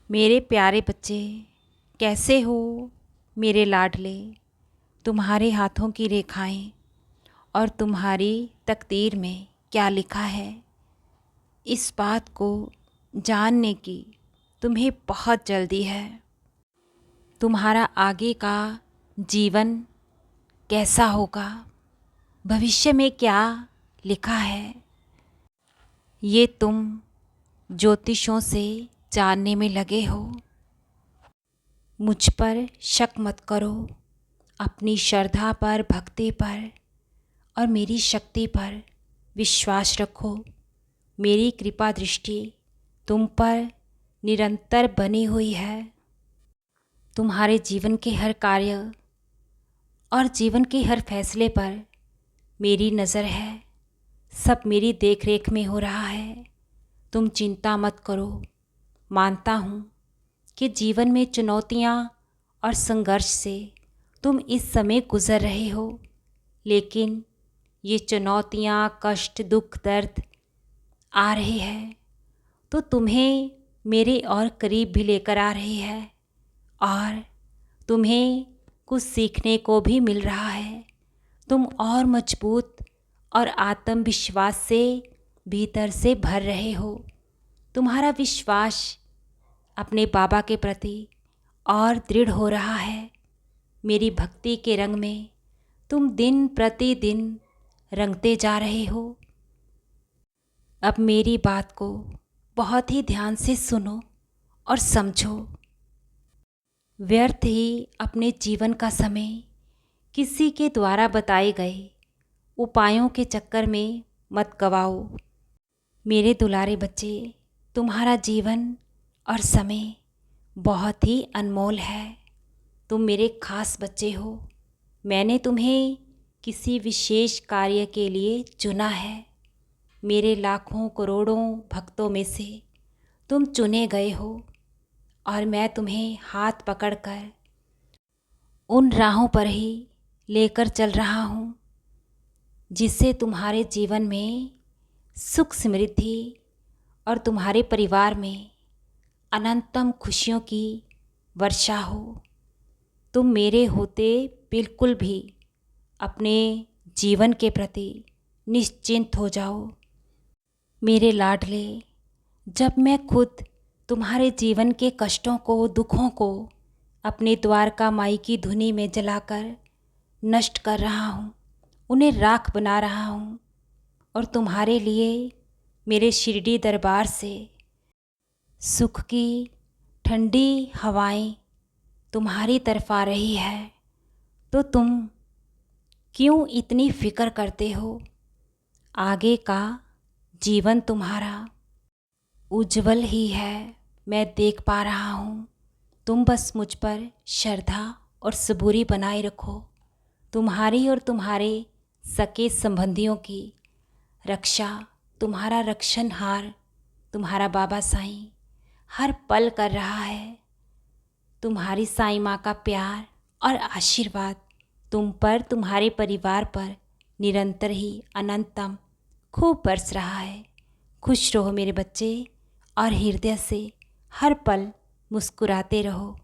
मेरे प्यारे बच्चे, कैसे हो मेरे लाडले। तुम्हारे हाथों की रेखाएं और तुम्हारी तकदीर में क्या लिखा है, इस बात को जानने की तुम्हें बहुत जल्दी है। तुम्हारा आगे का जीवन कैसा होगा, भविष्य में क्या लिखा है, ये तुम ज्योतिषों से जानने में लगे हो। मुझ पर शक मत करो, अपनी श्रद्धा पर, भक्ति पर और मेरी शक्ति पर विश्वास रखो। मेरी कृपा दृष्टि तुम पर निरंतर बनी हुई है। तुम्हारे जीवन के हर कार्य और जीवन के हर फैसले पर मेरी नज़र है। सब मेरी देखरेख में हो रहा है। तुम चिंता मत करो। मानता हूँ कि जीवन में चुनौतियाँ और संघर्ष से तुम इस समय गुज़र रहे हो, लेकिन ये चुनौतियाँ, कष्ट, दुख, दर्द आ रहे हैं तो तुम्हें मेरे और करीब भी लेकर आ रही है और तुम्हें कुछ सीखने को भी मिल रहा है। तुम और मजबूत और आत्मविश्वास से भीतर से भर रहे हो। तुम्हारा विश्वास अपने बाबा के प्रति और दृढ़ हो रहा है। मेरी भक्ति के रंग में तुम दिन प्रतिदिन रंगते जा रहे हो। अब मेरी बात को बहुत ही ध्यान से सुनो और समझो। व्यर्थ ही अपने जीवन का समय किसी के द्वारा बताए गए उपायों के चक्कर में मत गवाओ। मेरे दुलारे बच्चे, तुम्हारा जीवन और समय बहुत ही अनमोल है। तुम मेरे खास बच्चे हो। मैंने तुम्हें किसी विशेष कार्य के लिए चुना है। मेरे लाखों करोड़ों भक्तों में से तुम चुने गए हो और मैं तुम्हें हाथ पकड़कर उन राहों पर ही लेकर चल रहा हूँ जिससे तुम्हारे जीवन में सुख, समृद्धि और तुम्हारे परिवार में अनंतम खुशियों की वर्षा हो। तुम मेरे होते बिल्कुल भी अपने जीवन के प्रति निश्चिंत हो जाओ। मेरे लाडले, जब मैं खुद तुम्हारे जीवन के कष्टों को, दुखों को अपने द्वारका माई की धुनी में जलाकर नष्ट कर रहा हूँ, उन्हें राख बना रहा हूँ और तुम्हारे लिए मेरे शिरडी दरबार से सुख की ठंडी हवाएं तुम्हारी तरफ आ रही है, तो तुम क्यों इतनी फिक्र करते हो? आगे का जीवन तुम्हारा उज्जवल ही है, मैं देख पा रहा हूँ। तुम बस मुझ पर श्रद्धा और सबूरी बनाए रखो। तुम्हारी और तुम्हारे सके संबंधियों की रक्षा तुम्हारा रक्षणहार, तुम्हारा बाबा साईं हर पल कर रहा है। तुम्हारी साईं माँ का प्यार और आशीर्वाद तुम पर, तुम्हारे परिवार पर निरंतर ही अनंतम खूब बरस रहा है। खुश रहो मेरे बच्चे और हृदय से हर पल मुस्कुराते रहो।